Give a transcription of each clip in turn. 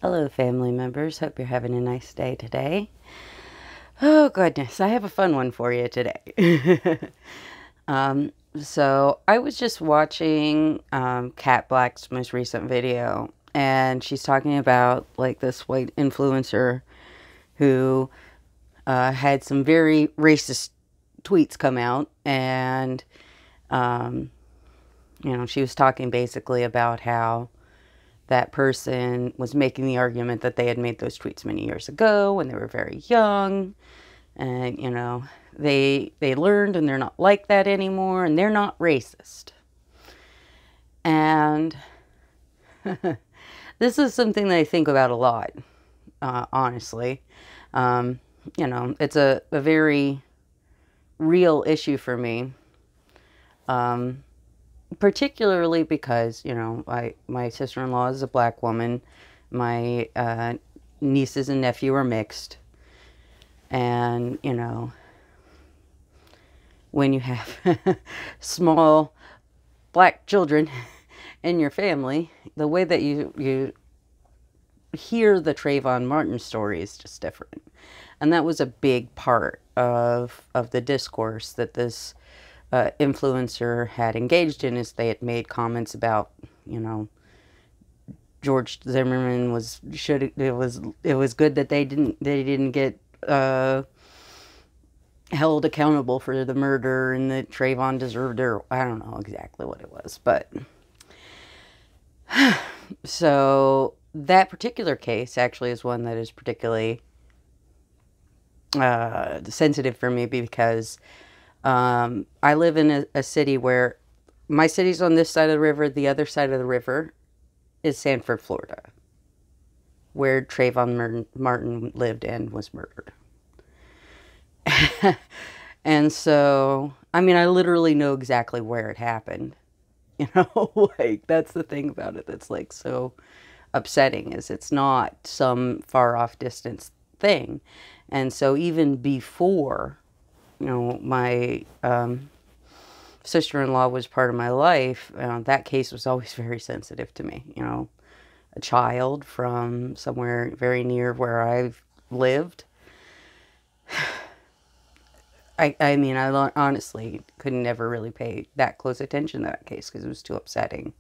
Hello, family members. Hope you're having a nice day today. Oh, goodness. I have a fun one for you today. So, I was just watching Kat Black's most recent video, and she's talking about like this white influencer who had some very racist tweets come out, and she was talking basically about how that person was making the argument that they had made those tweets many years ago when they were very young, and they learned and they're not like that anymore, and they're not racist. And this is something that I think about a lot, honestly. It's a very real issue for me, particularly because, my sister-in-law is a black woman. My nieces and nephew are mixed. And, when you have small black children in your family, the way that you hear the Trayvon Martin story is just different. And that was a big part of the discourse that this influencer had engaged in, is they had made comments about, George Zimmerman it was good that they didn't get held accountable for the murder, and that Trayvon deserved it. I don't know exactly what it was, but so that particular case actually is one that is particularly sensitive for me, because I live in a city where my city's on this side of the river. The other side of the river is Sanford, Florida, where Trayvon Martin lived and was murdered. And so, I mean, I literally know exactly where it happened. Like, that's the thing about it that's like so upsetting, is it's not some far off distance thing. And so even before, my sister-in-law was part of my life, that case was always very sensitive to me. A child from somewhere very near where I've lived. I mean, I honestly could never really pay that close attention to that case because it was too upsetting.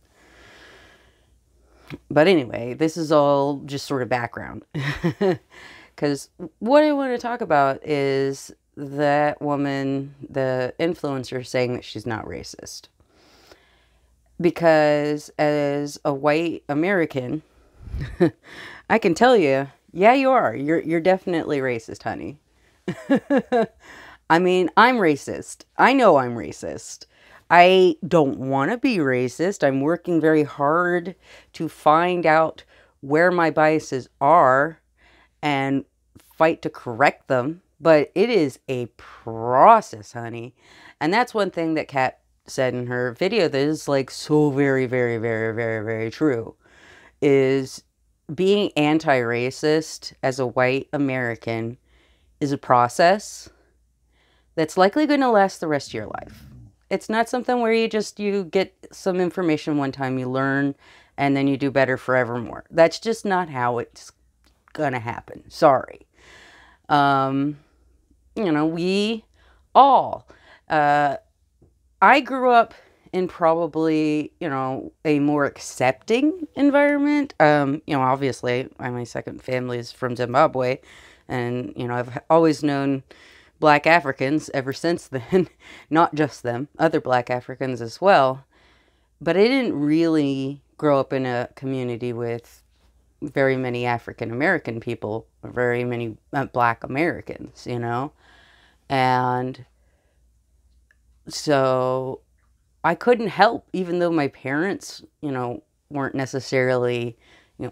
But anyway, this is all just sort of background. Because what I want to talk about is that woman, the influencer, saying that she's not racist. Because as a white American, I can tell you, yeah, you are. You're definitely racist, honey. I mean, I'm racist. I know I'm racist. I don't want to be racist. I'm working very hard to find out where my biases are and fight to correct them. But it is a process, honey. And that's one thing that Kat said in her video that is like so very, very, very, very, very true, is being anti-racist as a white American is a process that's likely going to last the rest of your life. It's not something where you get some information one time, you learn, and then you do better forevermore. That's just not how it's gonna happen. Sorry. We all, I grew up in probably, a more accepting environment. Obviously my second family is from Zimbabwe, and, I've always known Black Africans ever since then. Not just them, other Black Africans as well. But I didn't really grow up in a community with very many African American people, or very many Black Americans, And so I couldn't help, even though my parents, weren't necessarily,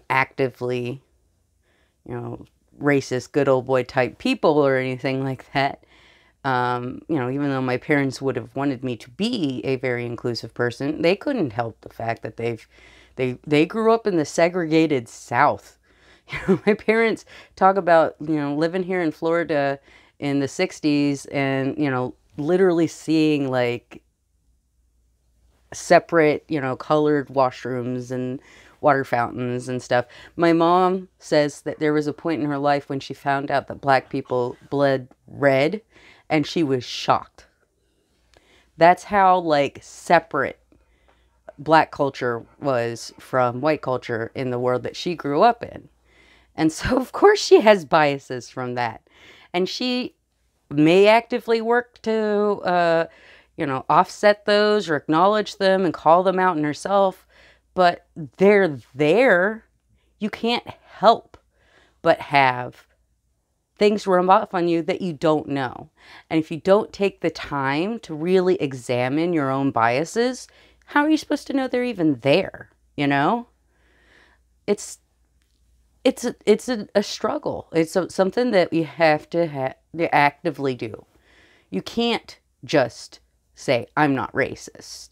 actively, racist, good old boy type people or anything like that. Even though my parents would have wanted me to be a very inclusive person, they couldn't help the fact that they grew up in the segregated South. My parents talk about, living here in Florida in the 60s and, literally seeing like separate, colored washrooms and water fountains and stuff. My mom says that there was a point in her life when she found out that black people bled red, and she was shocked. That's how, like, separate black culture was from white culture in the world that she grew up in. And so, of course, she has biases from that. And she may actively work to, offset those or acknowledge them and call them out in herself. But they're there. You can't help but have things rub off on you that you don't know. And if you don't take the time to really examine your own biases, how are you supposed to know they're even there? You know? It's a struggle. It's something that you have to actively do. You can't just say, I'm not racist,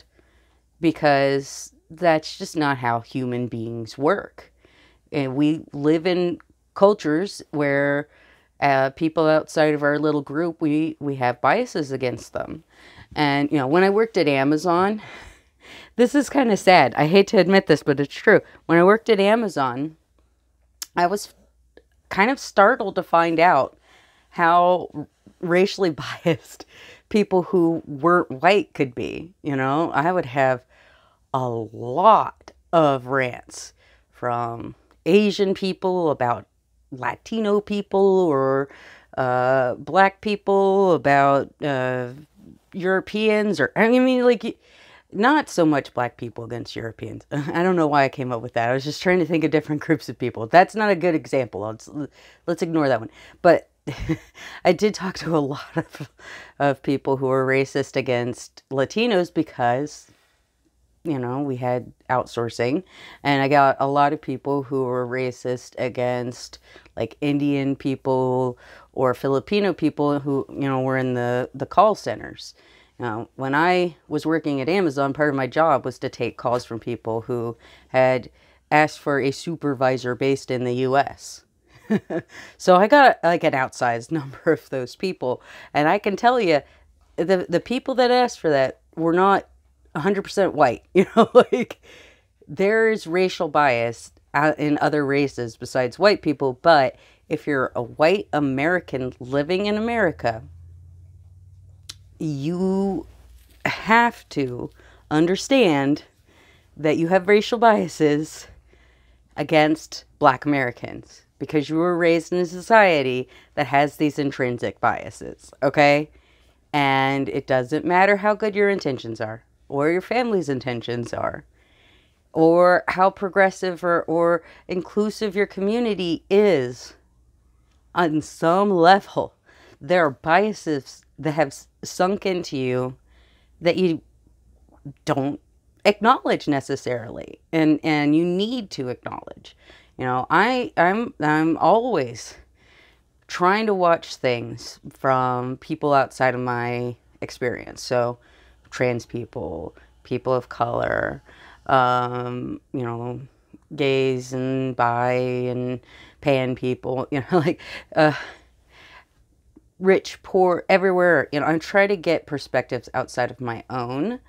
because that's just not how human beings work. And we live in cultures where people outside of our little group, we have biases against them. And, when I worked at Amazon, this is kind of sad. I hate to admit this, but it's true. When I worked at Amazon, I was kind of startled to find out how racially biased people who weren't white could be. I would have a lot of rants from Asian people about Latino people, or black people about Europeans, or not so much black people against Europeans. I don't know why I came up with that. I was just trying to think of different groups of people. That's not a good example. Let's ignore that one. But I did talk to a lot of people who were racist against Latinos because, we had outsourcing. And I got a lot of people who were racist against, like, Indian people or Filipino people who, were in the call centers. When I was working at Amazon, part of my job was to take calls from people who had asked for a supervisor based in the U.S. So I got like an outsized number of those people. And I can tell you, the people that asked for that were not 100% white. There is racial bias in other races besides white people. But if you're a white American living in America, you have to understand that you have racial biases against black Americans because you were raised in a society that has these intrinsic biases, okay? And it doesn't matter how good your intentions are, or your family's intentions are, or how progressive or inclusive your community is. On some level, there are biases that have sunk into you that you don't acknowledge necessarily, and you need to acknowledge. I'm always trying to watch things from people outside of my experience. So trans people, people of color, gays and bi and pan people, rich, poor, everywhere. I try to get perspectives outside of my own,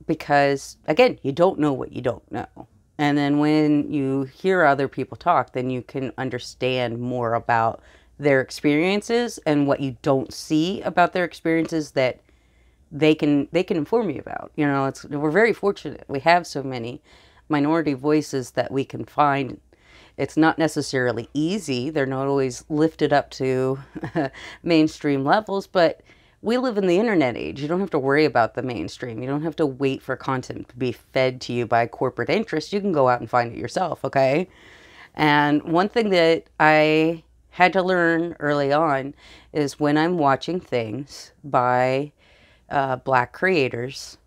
because, again, you don't know what you don't know. And then when you hear other people talk, then you can understand more about their experiences and what you don't see about their experiences that they can inform you about. We're very fortunate. We have so many minority voices that we can find. It's not necessarily easy. They're not always lifted up to mainstream levels, but we live in the internet age. You don't have to worry about the mainstream. You don't have to wait for content to be fed to you by corporate interests. You can go out and find it yourself, okay? And one thing that I had to learn early on is when I'm watching things by black creators,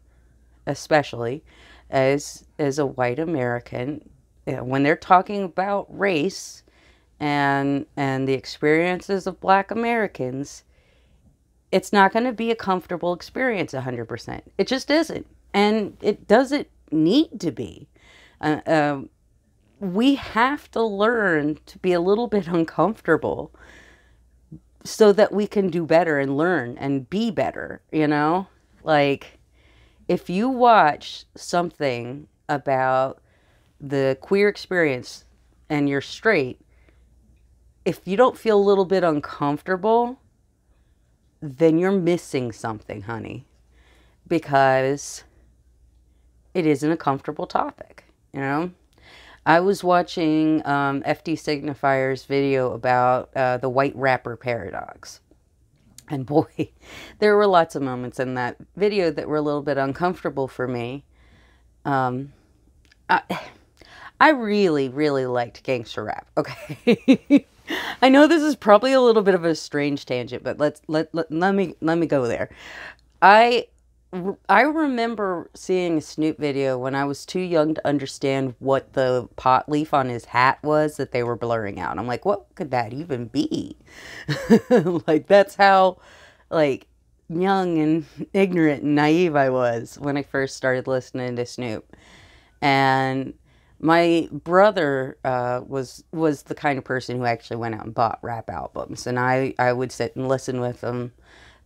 especially as a white American, when they're talking about race and the experiences of black Americans, it's not going to be a comfortable experience 100%. It just isn't. And it doesn't need to be. We have to learn to be a little bit uncomfortable so that we can do better and learn and be better, Like, if you watch something about the queer experience and you're straight, if you don't feel a little bit uncomfortable, then you're missing something, honey, because it isn't a comfortable topic, you know? I was watching FD Signifier's video about the white rapper paradox. And boy, there were lots of moments in that video that were a little bit uncomfortable for me. I really, really liked gangster rap. Okay. I know this is probably a little bit of a strange tangent, but let me go there. I remember seeing a Snoop video when I was too young to understand what the pot leaf on his hat was that they were blurring out. I'm like, what could that even be? Like, that's how, like, young and ignorant and naive I was when I first started listening to Snoop. And my brother was the kind of person who actually went out and bought rap albums. And I would sit and listen with him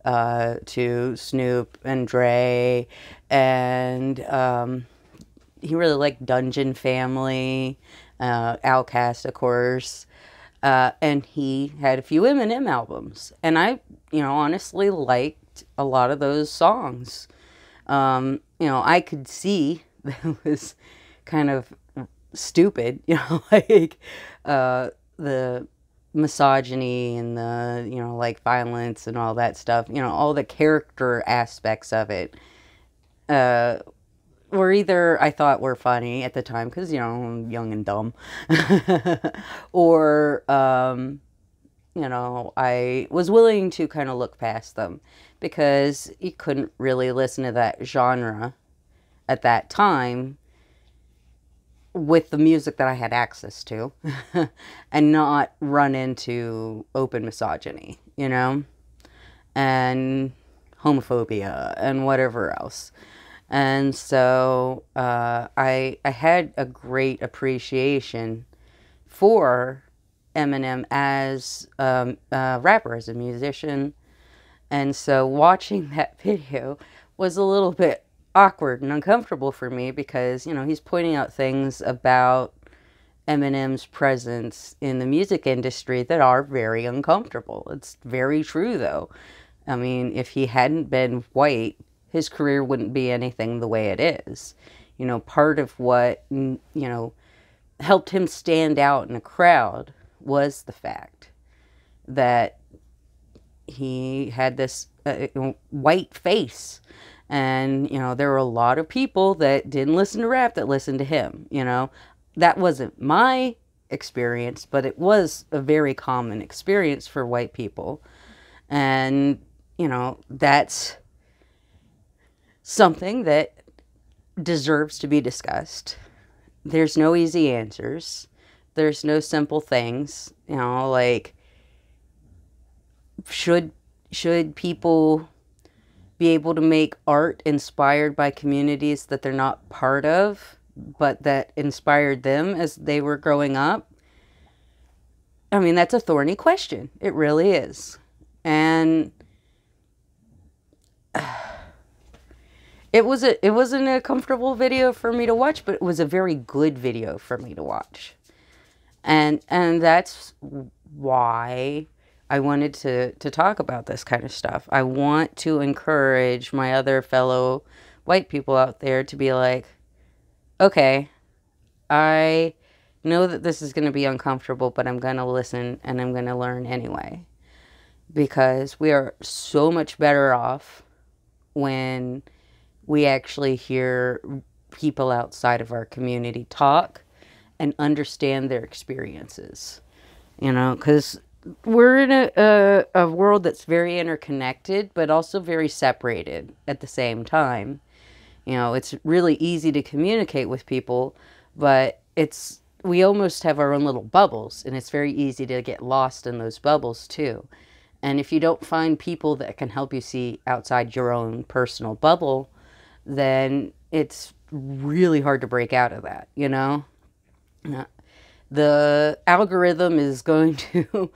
to Snoop and Dre, and he really liked Dungeon Family, Outkast, of course, and he had a few Eminem albums, and I, honestly liked a lot of those songs. I could see that was kind of stupid, like the misogyny and the, like violence and all that stuff, all the character aspects of it, were either I thought were funny at the time because, I'm young and dumb, or, I was willing to kind of look past them because you couldn't really listen to that genre at that time with the music that I had access to and not run into open misogyny, and homophobia and whatever else. And so I had a great appreciation for Eminem as a rapper, as a musician. And so watching that video was a little bit awkward and uncomfortable for me because, he's pointing out things about Eminem's presence in the music industry that are very uncomfortable. It's very true, though. I mean, if he hadn't been white, his career wouldn't be anything the way it is. Part of what, helped him stand out in a crowd was the fact that he had this white face. And, there were a lot of people that didn't listen to rap that listened to him, That wasn't my experience, but it was a very common experience for white people. And, that's something that deserves to be discussed. There's no easy answers. There's no simple things, like, should people be able to make art inspired by communities that they're not part of, but that inspired them as they were growing up? I mean, that's a thorny question. It really is. And it wasn't a comfortable video for me to watch, but it was a very good video for me to watch. And that's why I wanted to talk about this kind of stuff. I want to encourage my other fellow white people out there to be like, okay, I know that this is going to be uncomfortable, but I'm going to listen and I'm going to learn anyway. Because we are so much better off when we actually hear people outside of our community talk and understand their experiences. Because we're in a world that's very interconnected, but also very separated at the same time. It's really easy to communicate with people, but we almost have our own little bubbles, and it's very easy to get lost in those bubbles too. And if you don't find people that can help you see outside your own personal bubble, then it's really hard to break out of that, The algorithm is going to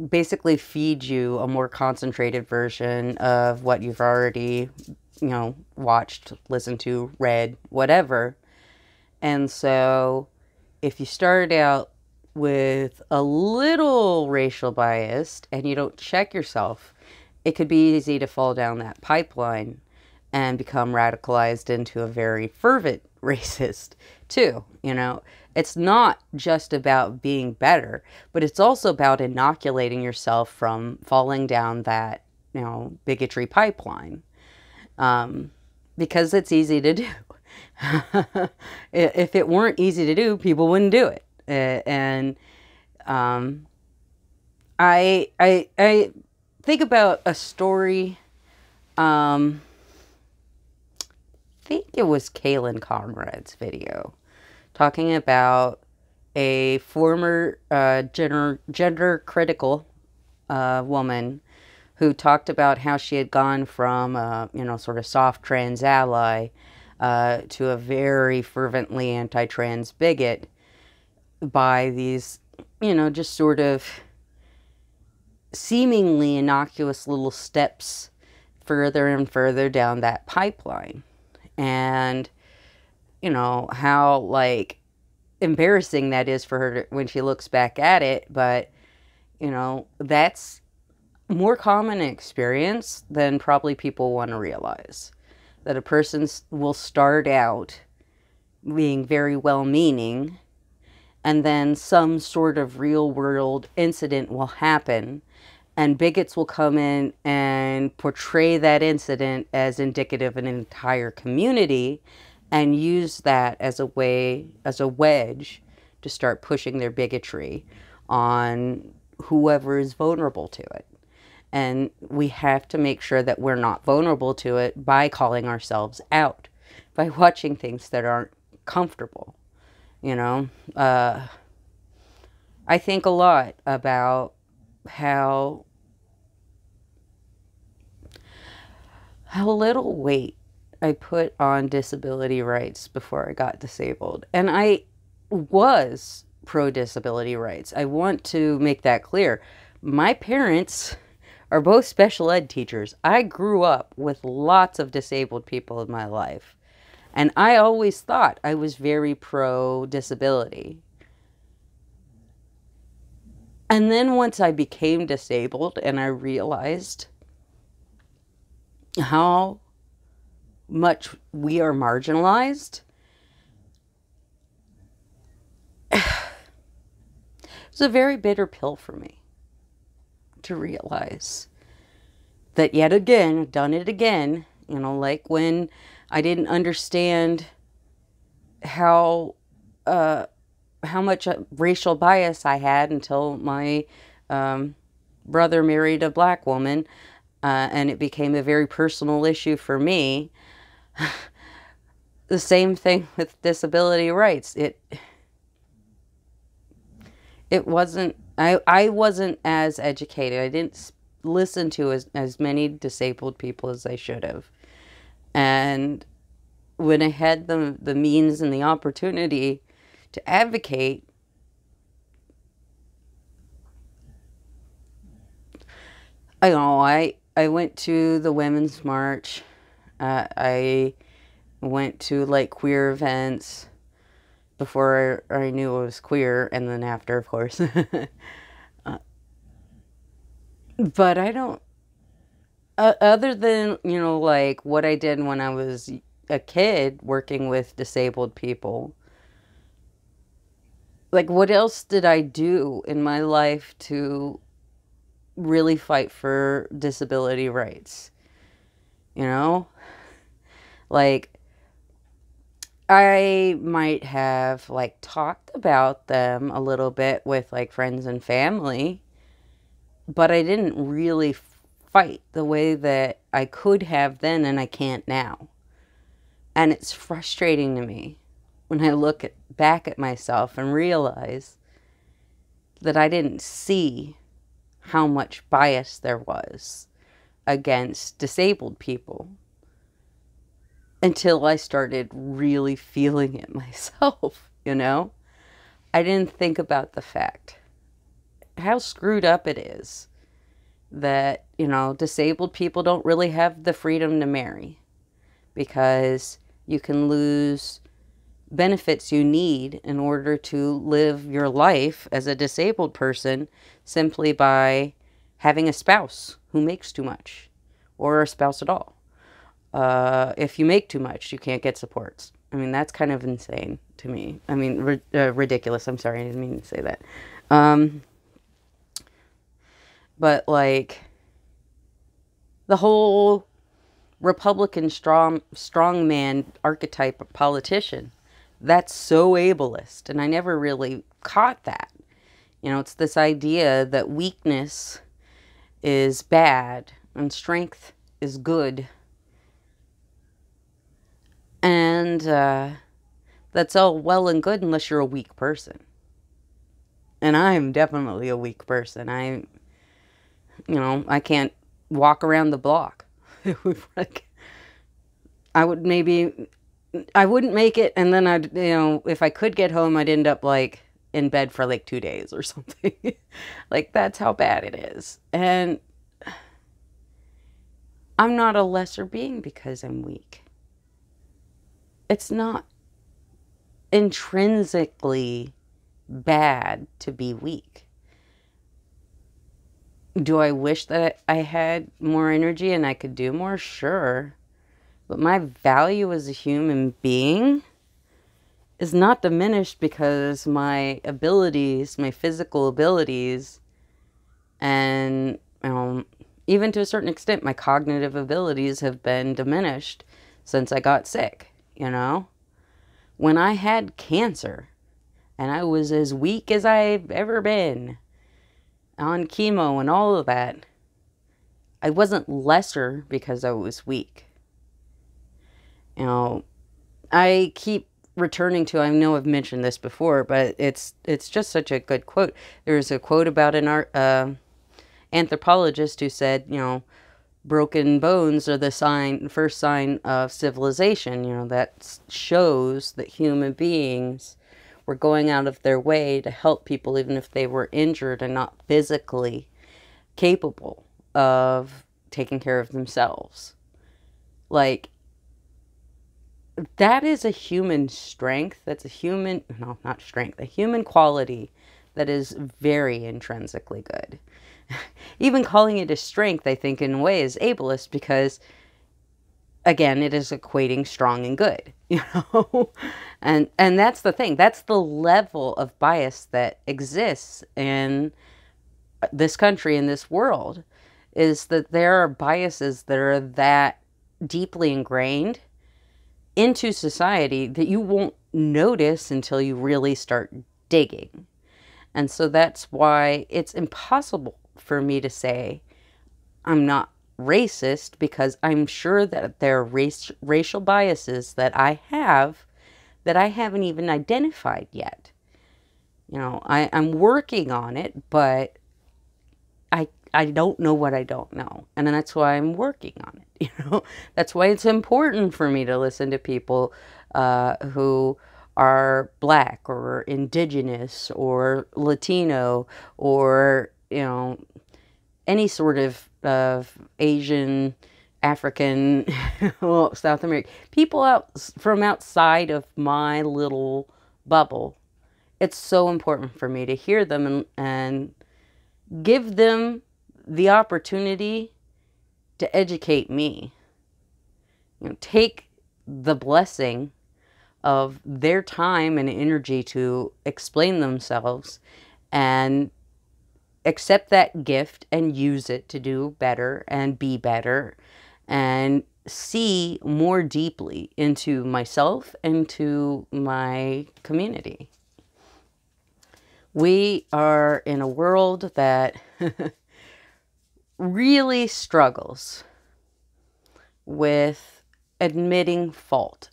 basically feed you a more concentrated version of what you've already, watched, listened to, read, whatever. And so if you start out with a little racial bias and you don't check yourself, it could be easy to fall down that pipeline and become radicalized into a very fervent racist too. You know, it's not just about being better, but it's also about inoculating yourself from falling down that, you know, bigotry pipeline. Because it's easy to do. If it weren't easy to do, people wouldn't do it. And I think about a story. I think it was Kaylin Conrad's video talking about a former gender critical woman who talked about how she had gone from you know, sort of soft trans ally to a very fervently anti-trans bigot by these, you know, just sort of seemingly innocuous little steps further and further down that pipeline. And, you know, how, like, embarrassing that is for her when she looks back at it. But, you know, that's more common experience than probably people want to realize. That a person will start out being very well-meaning, and then some sort of real-world incident will happen, and bigots will come in and portray that incident as indicative of an entire community and use that as a way, as a wedge, to start pushing their bigotry on whoever is vulnerable to it. And we have to make sure that we're not vulnerable to it by calling ourselves out, by watching things that aren't comfortable. You know, I think a lot about how little weight I put on disability rights before I got disabled. And I was pro-disability rights. I want to make that clear. My parents are both special ed teachers. I grew up with lots of disabled people in my life. And I always thought I was very pro-disability. And then once I became disabled and I realized how much we are marginalized, it was a very bitter pill for me to realize that yet again, done it again, you know, like when I didn't understand how much racial bias I had until my brother married a black woman, and it became a very personal issue for me. The same thing with disability rights. It wasn't, I wasn't as educated. I didn't listen to as many disabled people as I should have. And when I had the means and the opportunity to advocate, I went to the Women's March. I went to, like, queer events before I knew I was queer, and then after, of course. But I don't, other than, you know, like what I did when I was a kid working with disabled people, like, what else did I do in my life to really fight for disability rights? You know? Like, I might have, like, talked about them a little bit with, like, friends and family, but I didn't really fight the way that I could have then and I can't now. And it's frustrating to me when I look back at myself and realize that I didn't see how much bias there was against disabled people until I started really feeling it myself, you know? I didn't think about the fact how screwed up it is that, you know, disabled people don't really have the freedom to marry because you can lose benefits you need in order to live your life as a disabled person simply by having a spouse who makes too much, or a spouse at all. If you make too much, you can't get supports. I mean, that's kind of insane to me. I mean, ridiculous. I'm sorry, I didn't mean to say that. But like the whole Republican strongman archetype of politician, that's so ableist, and I never really caught that. You know, it's this idea that weakness is bad and strength is good. And that's all well and good unless you're a weak person. And I'm definitely a weak person. I can't walk around the block. I wouldn't make it, and then if I could get home, I'd end up like in bed for like 2 days or something. Like, that's how bad it is. And I'm not a lesser being because I'm weak. It's not intrinsically bad to be weak. Do I wish that I had more energy and I could do more? Sure. But my value as a human being is not diminished because my abilities, my physical abilities, and even to a certain extent, my cognitive abilities have been diminished since I got sick, When I had cancer, and I was as weak as I've ever been, on chemo and all of that, I wasn't lesser because I was weak. I keep returning to, I know I've mentioned this before, but it's just such a good quote. There's a quote about an anthropologist who said, broken bones are the first sign of civilization. That shows that human beings were going out of their way to help people even if they were injured and not physically capable of taking care of themselves. Like, that is a human strength. That's a human quality that is very intrinsically good. Even calling it a strength, I think, in a way is ableist because, again, it is equating strong and good, and that's the thing. That's the level of bias that exists in this country, in this world, is that there are biases that are that deeply ingrained into society that you won't notice until you really start digging. And so that's why it's impossible for me to say I'm not racist, because I'm sure that there are racial biases that I have that I haven't even identified yet. I'm working on it, but I don't know what I don't know. And that's why I'm working on it. That's why it's important for me to listen to people who are Black or Indigenous or Latino or, any sort of Asian, African, well, South American, people from outside of my little bubble. It's so important for me to hear them and give them the opportunity to educate me. Take the blessing of their time and energy to explain themselves and accept that gift and use it to do better and be better and see more deeply into myself and to my community. We are in a world that really struggles with admitting fault,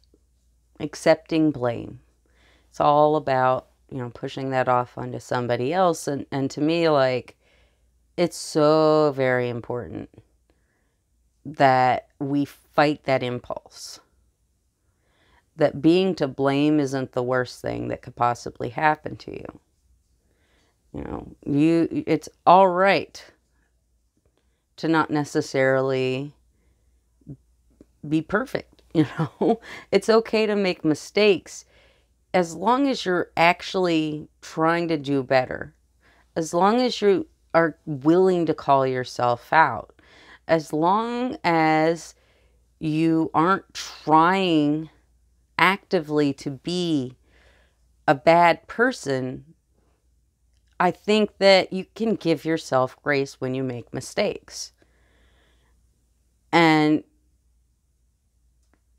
accepting blame. It's all about, pushing that off onto somebody else. And to me, like, it's so very important that we fight that impulse. That being to blame isn't the worst thing that could possibly happen to you. It's all right to not necessarily be perfect. It's okay to make mistakes as long as you're actually trying to do better, as long as you are willing to call yourself out, as long as you aren't trying actively to be a bad person, I think that you can give yourself grace when you make mistakes. And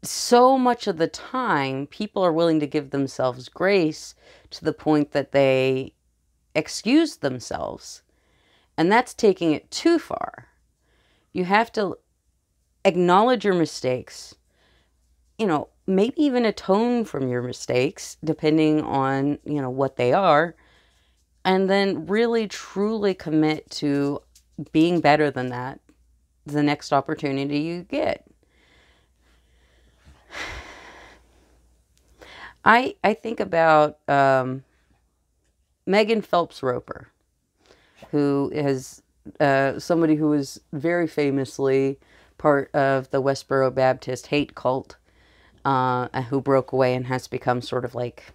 so much of the time, people are willing to give themselves grace to the point that they excuse themselves. And that's taking it too far. You have to acknowledge your mistakes, maybe even atone from your mistakes, depending on, what they are, and then really truly commit to being better than that the next opportunity you get. I think about Megan Phelps Roper, who is somebody who was very famously part of the Westboro Baptist hate cult, who broke away and has become sort of like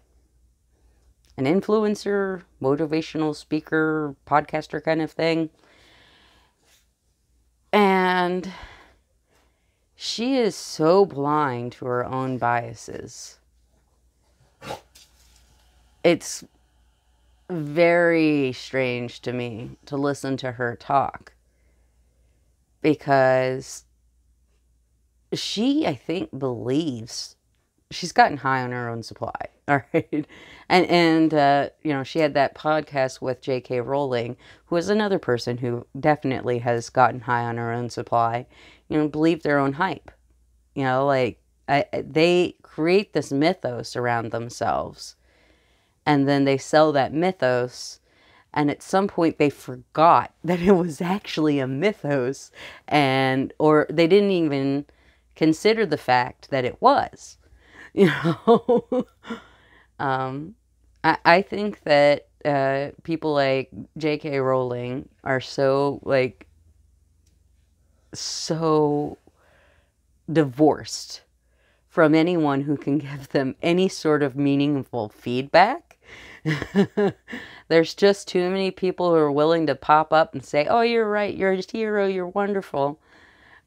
an influencer, motivational speaker, podcaster kind of thing. And she is so blind to her own biases. It's very strange to me to listen to her talk, because she, I think, believes she's gotten high on her own supply. All right. And she had that podcast with J.K. Rowling, who is another person who definitely has gotten high on her own supply, believe their own hype. They create this mythos around themselves, and then they sell that mythos, and at some point they forgot that it was actually a mythos, or they didn't even consider the fact that it was. I think that people like J.K. Rowling are so divorced from anyone who can give them any sort of meaningful feedback. There's just too many people who are willing to pop up and say, "Oh, you're right, you're a hero, you're wonderful."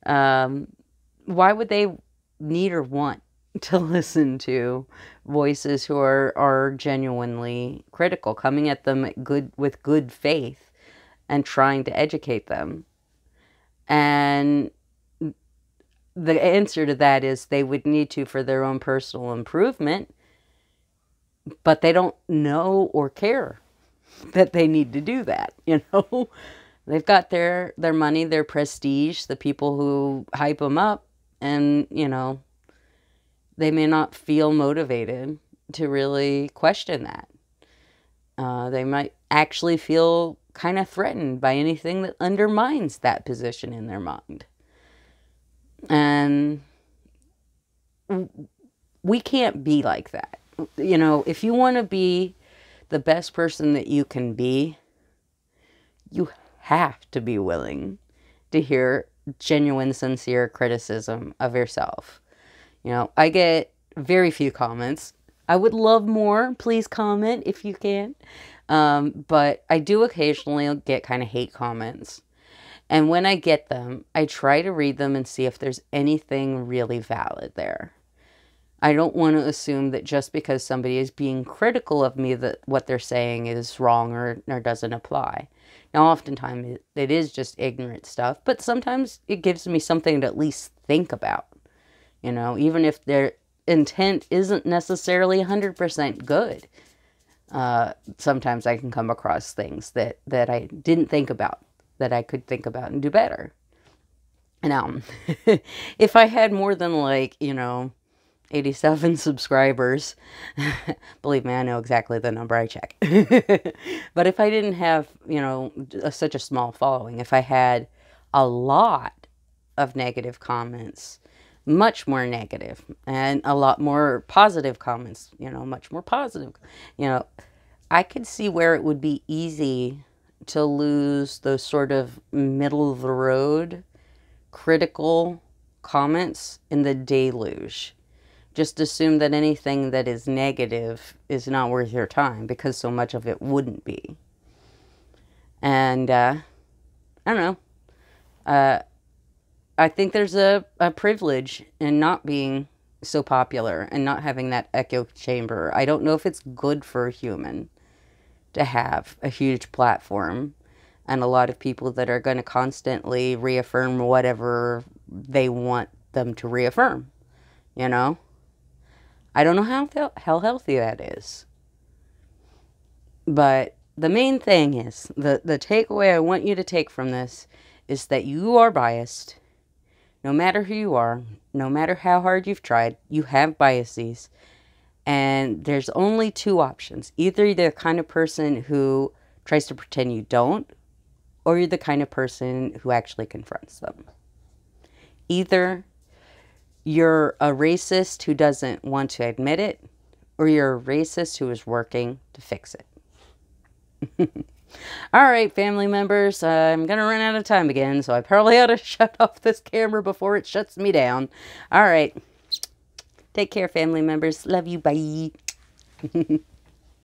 Why would they need or want to listen to voices who are genuinely critical, coming at them with good faith and trying to educate them? And the answer to that is they would need to for their own personal improvement, but they don't know or care that they need to do that. They've got their money, their prestige, the people who hype them up, and they may not feel motivated to really question that. They might actually feel kind of threatened by anything that undermines that position in their mind. And we can't be like that. If you want to be the best person that you can be, you have to be willing to hear genuine, sincere criticism of yourself. I get very few comments. I would love more. Please comment if you can. But I do occasionally get kind of hate comments. And when I get them, I try to read them and see if there's anything really valid there. I don't want to assume that just because somebody is being critical of me that what they're saying is wrong or doesn't apply. Now, oftentimes it is just ignorant stuff, but sometimes it gives me something to at least think about. Even if their intent isn't necessarily 100% good. Sometimes I can come across things that I didn't think about, that I could think about and do better. Now, if I had more than 87 subscribers, believe me, I know exactly the number I check. But if I didn't have, such a small following, if I had a lot of negative comments, much more negative, and a lot more positive comments, much more positive, I could see where it would be easy to lose those sort of middle of the road critical comments in the deluge. just assume that anything that is negative is not worth your time, because so much of it wouldn't be. And I don't know. I think there's a privilege in not being so popular and not having that echo chamber. I don't know if it's good for a human to have a huge platform and a lot of people that are going to constantly reaffirm whatever they want them to reaffirm, you know? I don't know how healthy that is. But the main thing is, the takeaway I want you to take from this is that you are biased. No matter who you are, no matter how hard you've tried, you have biases. And there's only two options. Either you're the kind of person who tries to pretend you don't, or you're the kind of person who actually confronts them. Either you're a racist who doesn't want to admit it, or you're a racist who is working to fix it. All right, family members, I'm going to run out of time again, so I probably ought to shut off this camera before it shuts me down. All right. Take care, family members. Love you. Bye.